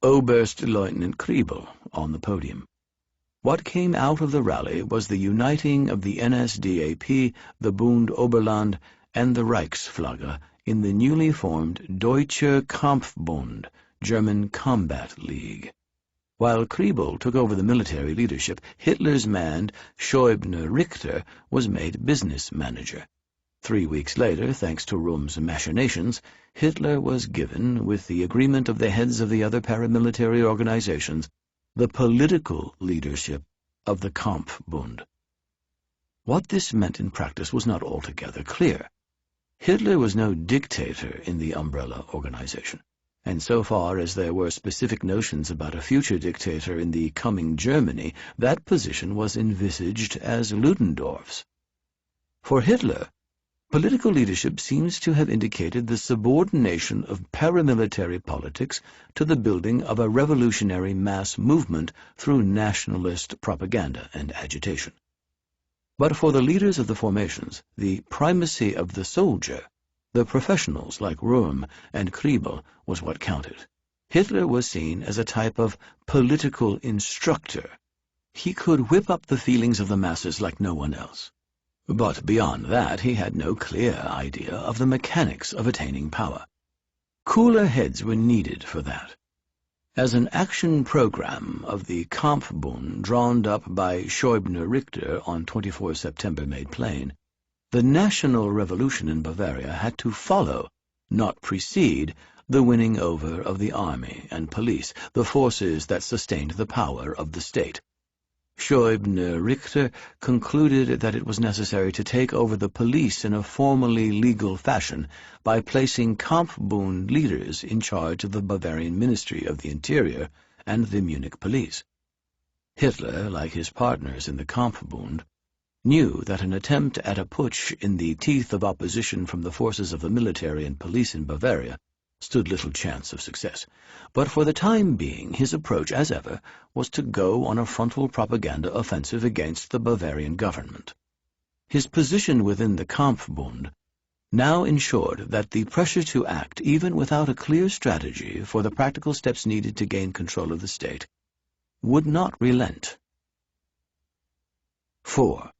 Oberstleutnant Kriebel, on the podium. What came out of the rally was the uniting of the NSDAP, the Bund Oberland, and the Reichsflagge in the newly formed Deutscher Kampfbund, German Combat League. While Kriebel took over the military leadership, Hitler's man, Scheubner-Richter, was made business manager. 3 weeks later, thanks to Röhm's machinations, Hitler was given, with the agreement of the heads of the other paramilitary organizations, the political leadership of the Kampfbund. What this meant in practice was not altogether clear. Hitler was no dictator in the umbrella organization, and so far as there were specific notions about a future dictator in the coming Germany, that position was envisaged as Ludendorff's. For Hitler, political leadership seems to have indicated the subordination of paramilitary politics to the building of a revolutionary mass movement through nationalist propaganda and agitation. But for the leaders of the formations, the primacy of the soldier, the professionals like Röhm and Kriebel, was what counted. Hitler was seen as a type of political instructor. He could whip up the feelings of the masses like no one else. But beyond that, he had no clear idea of the mechanics of attaining power. Cooler heads were needed for that. As an action program of the Kampfbund drawn up by Scheubner-Richter on 24 September made plain, the national revolution in Bavaria had to follow, not precede, the winning over of the army and police, the forces that sustained the power of the state. Scheubner-Richter concluded that it was necessary to take over the police in a formally legal fashion by placing Kampfbund leaders in charge of the Bavarian Ministry of the Interior and the Munich police. Hitler, like his partners in the Kampfbund, knew that an attempt at a putsch in the teeth of opposition from the forces of the military and police in Bavaria stood little chance of success, but for the time being his approach, as ever, was to go on a frontal propaganda offensive against the Bavarian government. His position within the Kampfbund now ensured that the pressure to act, even without a clear strategy for the practical steps needed to gain control of the state, would not relent. 4.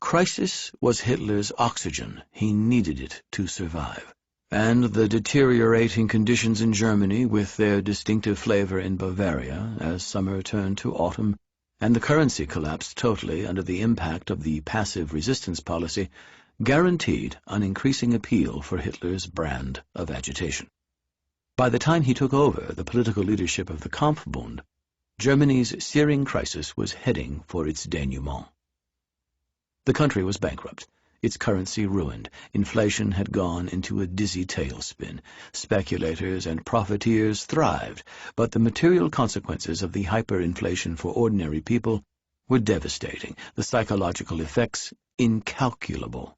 Crisis was Hitler's oxygen. He needed it to survive. And the deteriorating conditions in Germany, with their distinctive flavor in Bavaria, as summer turned to autumn, and the currency collapsed totally under the impact of the passive resistance policy, guaranteed an increasing appeal for Hitler's brand of agitation. By the time he took over the political leadership of the Kampfbund, Germany's searing crisis was heading for its denouement. The country was bankrupt. Its currency ruined, inflation had gone into a dizzy tailspin, speculators and profiteers thrived, but the material consequences of the hyperinflation for ordinary people were devastating, the psychological effects incalculable.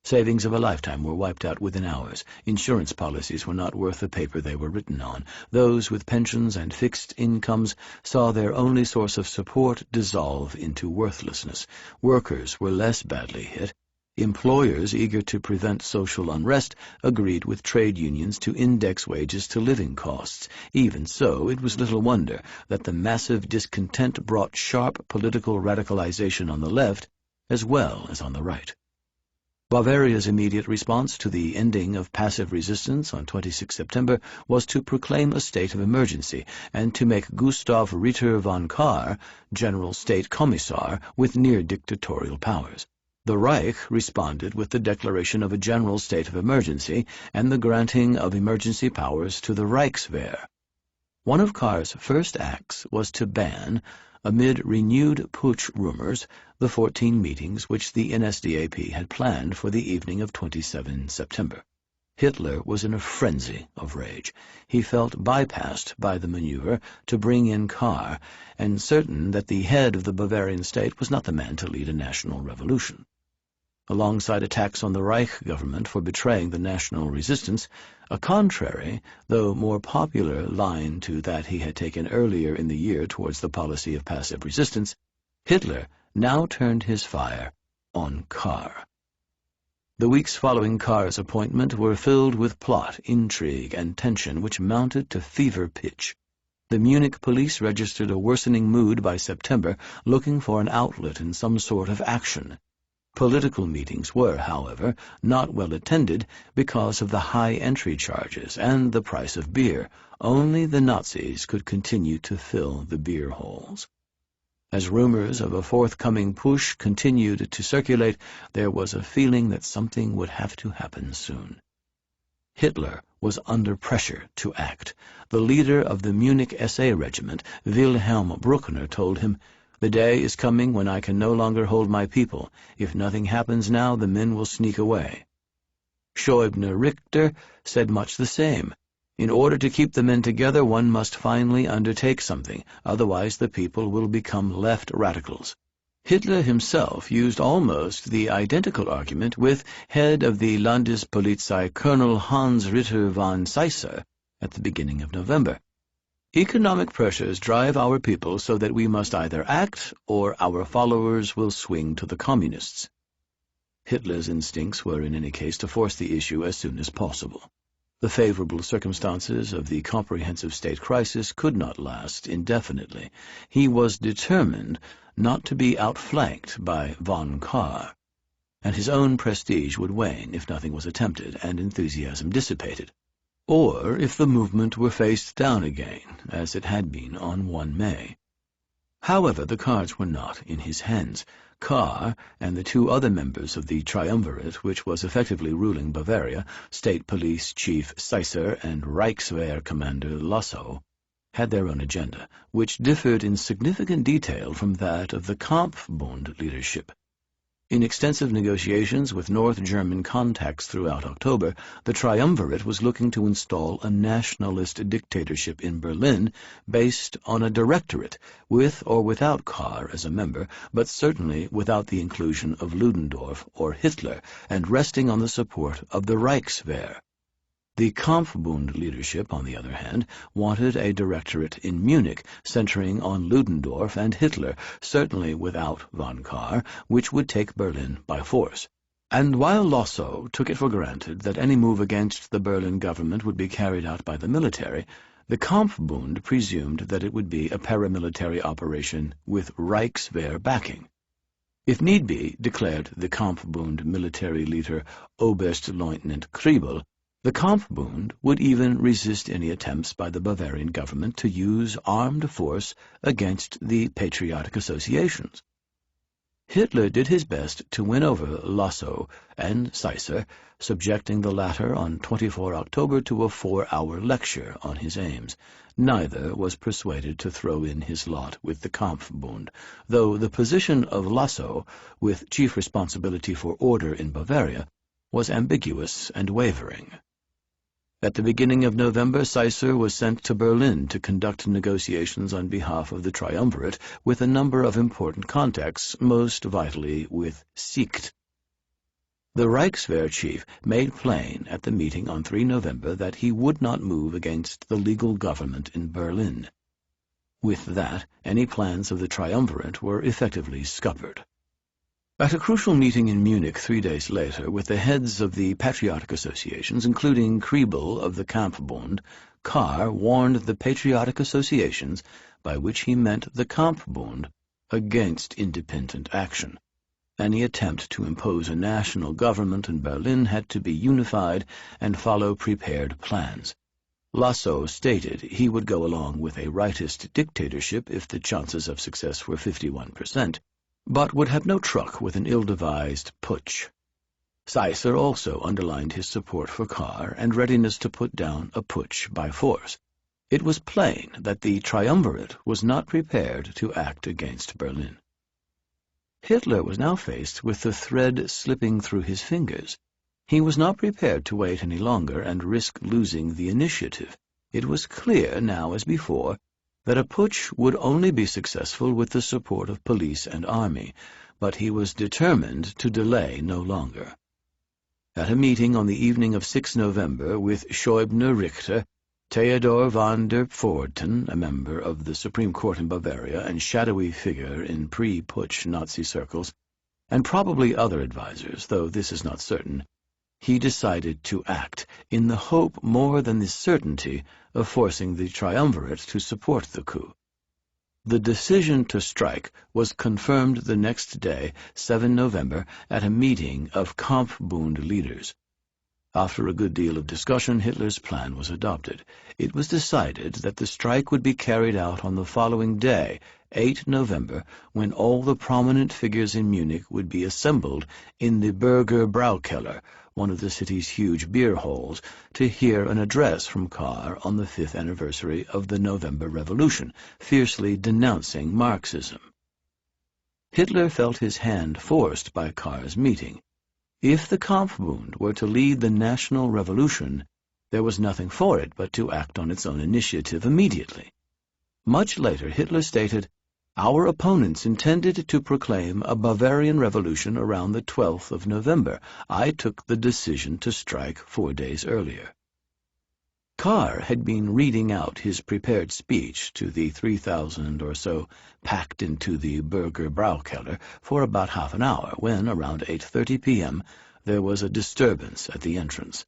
Savings of a lifetime were wiped out within hours. Insurance policies were not worth the paper they were written on. Those with pensions and fixed incomes saw their only source of support dissolve into worthlessness. Workers were less badly hit, Employers eager to prevent social unrest agreed with trade unions to index wages to living costs. Even so, it was little wonder that the massive discontent brought sharp political radicalization on the left as well as on the right. Bavaria's immediate response to the ending of passive resistance on 26 September was to proclaim a state of emergency and to make Gustav Ritter von Kahr General State Commissar with near-dictatorial powers. The Reich responded with the declaration of a general state of emergency and the granting of emergency powers to the Reichswehr. One of Kahr's first acts was to ban, amid renewed putsch rumors, the 14 meetings which the NSDAP had planned for the evening of 27 September. Hitler was in a frenzy of rage. He felt bypassed by the maneuver to bring in Kahr, and certain that the head of the Bavarian state was not the man to lead a national revolution. Alongside attacks on the Reich government for betraying the national resistance, a contrary, though more popular line to that he had taken earlier in the year towards the policy of passive resistance, Hitler now turned his fire on Kahr. The weeks following Kahr's appointment were filled with plot, intrigue, and tension which mounted to fever pitch. The Munich police registered a worsening mood by September, looking for an outlet in some sort of action. Political meetings were, however, not well attended because of the high entry charges and the price of beer. Only the Nazis could continue to fill the beer halls. As rumors of a forthcoming push continued to circulate, there was a feeling that something would have to happen soon. Hitler was under pressure to act. The leader of the Munich SA regiment, Wilhelm Bruckner, told him, "The day is coming when I can no longer hold my people. If nothing happens now, the men will sneak away." Scheubner-Richter said much the same. In order to keep the men together, one must finally undertake something, otherwise the people will become left radicals. Hitler himself used almost the identical argument with head of the Landespolizei Colonel Hans Ritter von Seisser at the beginning of November. "Economic pressures drive our people so that we must either act or our followers will swing to the communists." Hitler's instincts were in any case to force the issue as soon as possible. The favorable circumstances of the comprehensive state crisis could not last indefinitely. He was determined not to be outflanked by von Kahr, and his own prestige would wane if nothing was attempted and enthusiasm dissipated, or if the movement were faced down again, as it had been on 1 May. However, the cards were not in his hands. Kahr and the 2 other members of the triumvirate, which was effectively ruling Bavaria, State Police Chief Seisser and Reichswehr Commander Lossow, had their own agenda, which differed in significant detail from that of the Kampfbund leadership. In extensive negotiations with North German contacts throughout October, the triumvirate was looking to install a nationalist dictatorship in Berlin based on a directorate, with or without Kahr as a member, but certainly without the inclusion of Ludendorff or Hitler, and resting on the support of the Reichswehr. The Kampfbund leadership, on the other hand, wanted a directorate in Munich, centering on Ludendorff and Hitler, certainly without von Kahr, which would take Berlin by force. And while Lossow took it for granted that any move against the Berlin government would be carried out by the military, the Kampfbund presumed that it would be a paramilitary operation with Reichswehr backing. If need be, declared the Kampfbund military leader Oberstleutnant Kriebel, the Kampfbund would even resist any attempts by the Bavarian government to use armed force against the patriotic associations. Hitler did his best to win over Lossow and Seisser, subjecting the latter on 24 October to a 4-hour lecture on his aims. Neither was persuaded to throw in his lot with the Kampfbund, though the position of Lossow, with chief responsibility for order in Bavaria, was ambiguous and wavering. At the beginning of November, Seisser was sent to Berlin to conduct negotiations on behalf of the triumvirate with a number of important contacts, most vitally with Sicht. The Reichswehr chief made plain at the meeting on 3 November that he would not move against the legal government in Berlin. With that, any plans of the triumvirate were effectively scuppered. At a crucial meeting in Munich 3 days later with the heads of the patriotic associations, including Kriebel of the Kampfbund, Kahr warned the patriotic associations, by which he meant the Kampfbund, against independent action. Any attempt to impose a national government in Berlin had to be unified and follow prepared plans. Lassow stated he would go along with a rightist dictatorship if the chances of success were 51%. But would have no truck with an ill-devised putsch. Seisser also underlined his support for Kahr and readiness to put down a putsch by force. It was plain that the triumvirate was not prepared to act against Berlin. Hitler was now faced with the thread slipping through his fingers. He was not prepared to wait any longer and risk losing the initiative. It was clear, now as before, that a putsch would only be successful with the support of police and army, but he was determined to delay no longer. At a meeting on the evening of 6 November with Schäuble Richter, Theodor von der Pforten, a member of the Supreme Court in Bavaria and shadowy figure in pre-putsch Nazi circles, and probably other advisers, though this is not certain, he decided to act, in the hope more than the certainty of forcing the triumvirate to support the coup. The decision to strike was confirmed the next day, 7 November, at a meeting of Kampfbund leaders. After a good deal of discussion, Hitler's plan was adopted. It was decided that the strike would be carried out on the following day, 8 November, when all the prominent figures in Munich would be assembled in the Bürger Braukeller, one of the city's huge beer halls, to hear an address from Kahr on the 5th anniversary of the November Revolution, fiercely denouncing Marxism. Hitler felt his hand forced by Kahr's meeting. If the Kampfbund were to lead the national revolution, there was nothing for it but to act on its own initiative immediately. Much later, Hitler stated, "Our opponents intended to proclaim a Bavarian revolution around the 12th of November. I took the decision to strike 4 days earlier." Kahr had been reading out his prepared speech to the 3,000 or so packed into the Bürger Braukeller for about half an hour when, around 8:30 p.m., there was a disturbance at the entrance.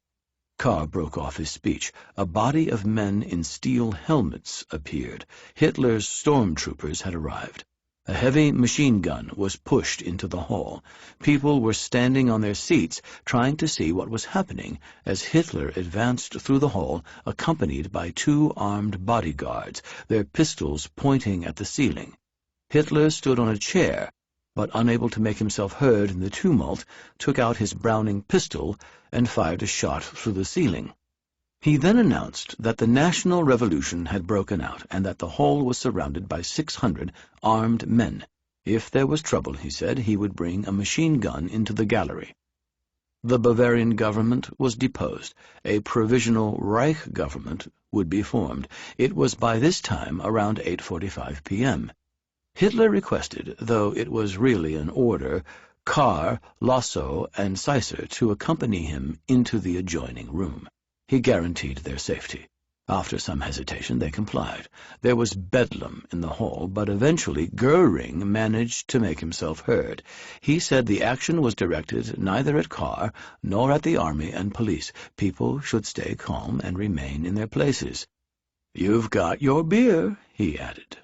Kahr broke off his speech. A body of men in steel helmets appeared. Hitler's stormtroopers had arrived. A heavy machine gun was pushed into the hall. People were standing on their seats, trying to see what was happening, as Hitler advanced through the hall, accompanied by 2 armed bodyguards, their pistols pointing at the ceiling. Hitler stood on a chair, but unable to make himself heard in the tumult, took out his Browning pistol and fired a shot through the ceiling. He then announced that the national revolution had broken out and that the hall was surrounded by 600 armed men. If there was trouble, he said, he would bring a machine gun into the gallery. The Bavarian government was deposed. A provisional Reich government would be formed. It was by this time around 8:45 p.m. Hitler requested, though it was really an order, Kahr, Lassow, and Seisser to accompany him into the adjoining room. He guaranteed their safety. After some hesitation, they complied. There was bedlam in the hall, but eventually Goering managed to make himself heard. He said the action was directed neither at Kahr nor at the army and police. People should stay calm and remain in their places. "You've got your beer," he added.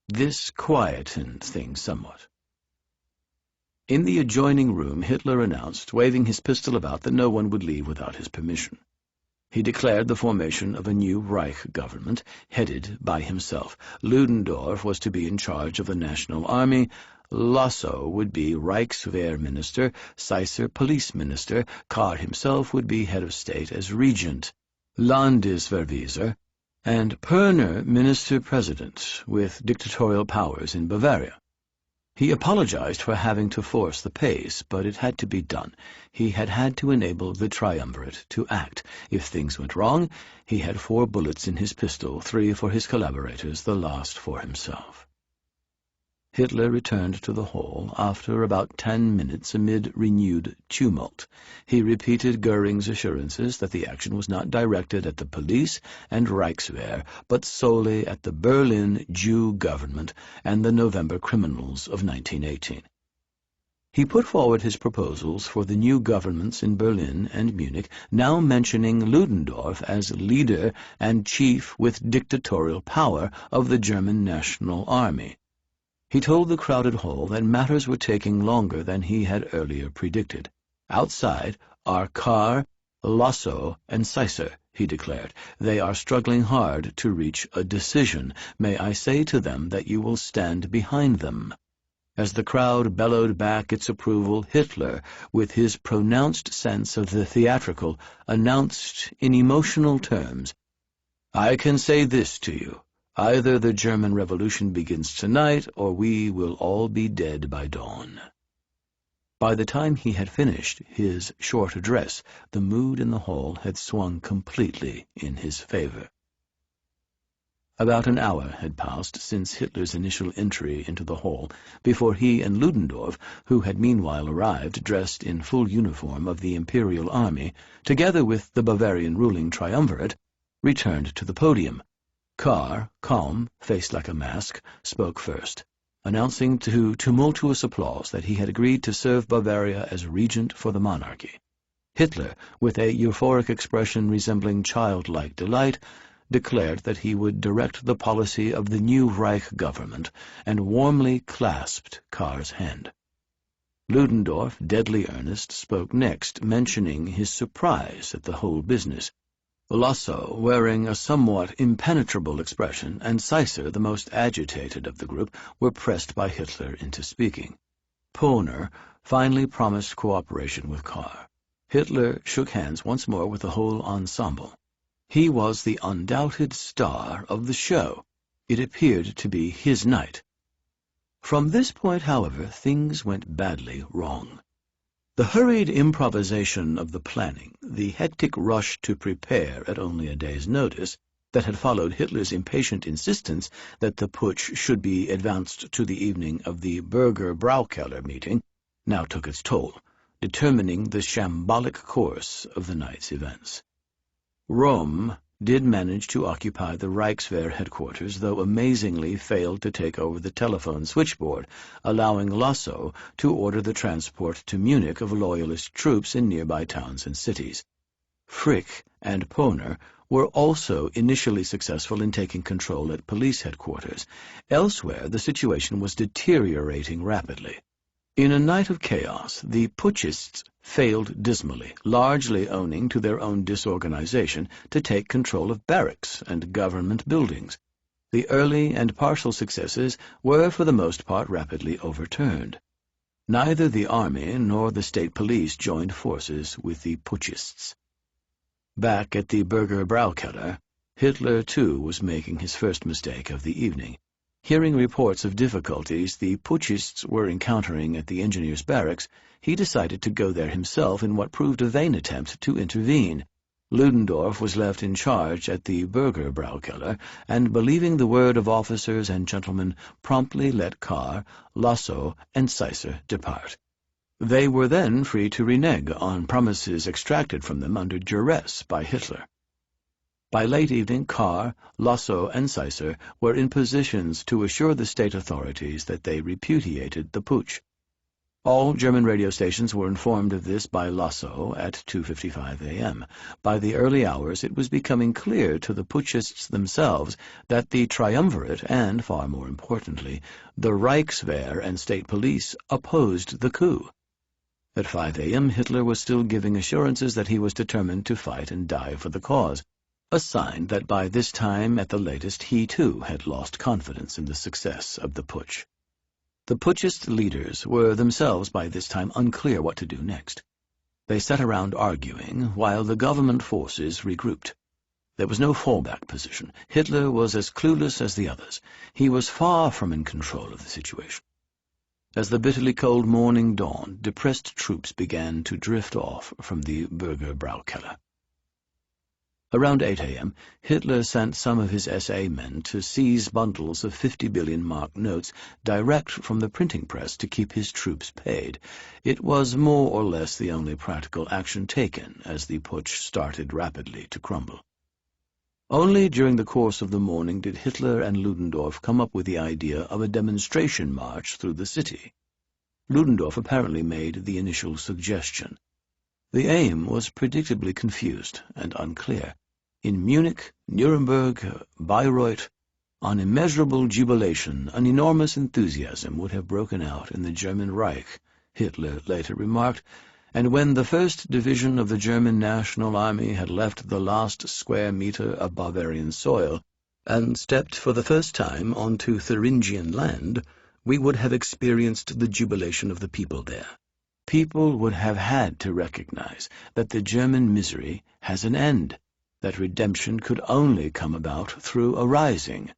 This quietened things somewhat. In the adjoining room, Hitler announced, waving his pistol about, that no one would leave without his permission. He declared the formation of a new Reich government, headed by himself. Ludendorff was to be in charge of the National Army, Lassow would be Reichswehr Minister, Seisser Police Minister, Kahr himself would be head of state as regent, Landesverweser, and Perner Minister-President, with dictatorial powers in Bavaria. He apologized for having to force the pace, but it had to be done. He had had to enable the triumvirate to act. If things went wrong, he had 4 bullets in his pistol, 3 for his collaborators, the last for himself. Hitler returned to the hall after about 10 minutes amid renewed tumult. He repeated Goering's assurances that the action was not directed at the police and Reichswehr, but solely at the Berlin Jew government and the November criminals of 1918. He put forward his proposals for the new governments in Berlin and Munich, now mentioning Ludendorff as leader and chief with dictatorial power of the German National Army. He told the crowded hall that matters were taking longer than he had earlier predicted. Outside are Kahr, Lossow, and Seisser, he declared. They are struggling hard to reach a decision. May I say to them that you will stand behind them? As the crowd bellowed back its approval, Hitler, with his pronounced sense of the theatrical, announced in emotional terms, "I can say this to you. Either the German Revolution begins tonight, or we will all be dead by dawn." By the time he had finished his short address, the mood in the hall had swung completely in his favor. About an hour had passed since Hitler's initial entry into the hall before he and Ludendorff, who had meanwhile arrived dressed in full uniform of the Imperial Army, together with the Bavarian ruling triumvirate, returned to the podium. Kahr, calm, faced like a mask, spoke first, announcing to tumultuous applause that he had agreed to serve Bavaria as regent for the monarchy. Hitler, with a euphoric expression resembling childlike delight, declared that he would direct the policy of the new Reich government, and warmly clasped Kahr's hand. Ludendorff, deadly earnest, spoke next, mentioning his surprise at the whole business. Lossow, wearing a somewhat impenetrable expression, and Seisser, the most agitated of the group, were pressed by Hitler into speaking. Pohner finally promised cooperation with Kahr. Hitler shook hands once more with the whole ensemble. He was the undoubted star of the show. It appeared to be his night. From this point, however, things went badly wrong. The hurried improvisation of the planning, the hectic rush to prepare at only a day's notice, that had followed Hitler's impatient insistence that the putsch should be advanced to the evening of the Burger Braukeller meeting, now took its toll, determining the shambolic course of the night's events. Röhm did manage to occupy the Reichswehr headquarters, though amazingly failed to take over the telephone switchboard, allowing Lossow to order the transport to Munich of loyalist troops in nearby towns and cities. Frick and Pohner were also initially successful in taking control at police headquarters. Elsewhere, the situation was deteriorating rapidly. In a night of chaos, the putschists failed dismally, largely owing to their own disorganization, to take control of barracks and government buildings. The early and partial successes were for the most part rapidly overturned. Neither the army nor the state police joined forces with the putschists. Back at the Burger Braukeller, Hitler too was making his first mistake of the evening. Hearing reports of difficulties the putschists were encountering at the engineers' barracks, he decided to go there himself in what proved a vain attempt to intervene. Ludendorff was left in charge at the Burger Braukeller, and, believing the word of officers and gentlemen, promptly let Kahr, Lossow, and Seisser depart. They were then free to renege on promises extracted from them under duress by Hitler. By late evening, Kahr, Lossow, and Seisser were in positions to assure the state authorities that they repudiated the putsch. All German radio stations were informed of this by Lossow at 2:55 a.m. By the early hours, it was becoming clear to the putschists themselves that the triumvirate and, far more importantly, the Reichswehr and state police opposed the coup. At 5 a.m., Hitler was still giving assurances that he was determined to fight and die for the cause, a sign that by this time, at the latest, he too had lost confidence in the success of the putsch. The putschist leaders were themselves by this time unclear what to do next. They sat around arguing, while the government forces regrouped. There was no fallback position. Hitler was as clueless as the others. He was far from in control of the situation. As the bitterly cold morning dawned, depressed troops began to drift off from the Burger Braukeller. Around 8 a.m., Hitler sent some of his SA men to seize bundles of 50 billion mark notes direct from the printing press to keep his troops paid. It was more or less the only practical action taken as the putsch started rapidly to crumble. Only during the course of the morning did Hitler and Ludendorff come up with the idea of a demonstration march through the city. Ludendorff apparently made the initial suggestion. The aim was predictably confused and unclear. In Munich, Nuremberg, Bayreuth, on immeasurable jubilation, an enormous enthusiasm would have broken out in the German Reich, Hitler later remarked, and when the 1st Division of the German National Army had left the last square metre of Bavarian soil and stepped for the first time onto Thuringian land, we would have experienced the jubilation of the people there. People would have had to recognize that the German misery has an end, that redemption could only come about through a rising,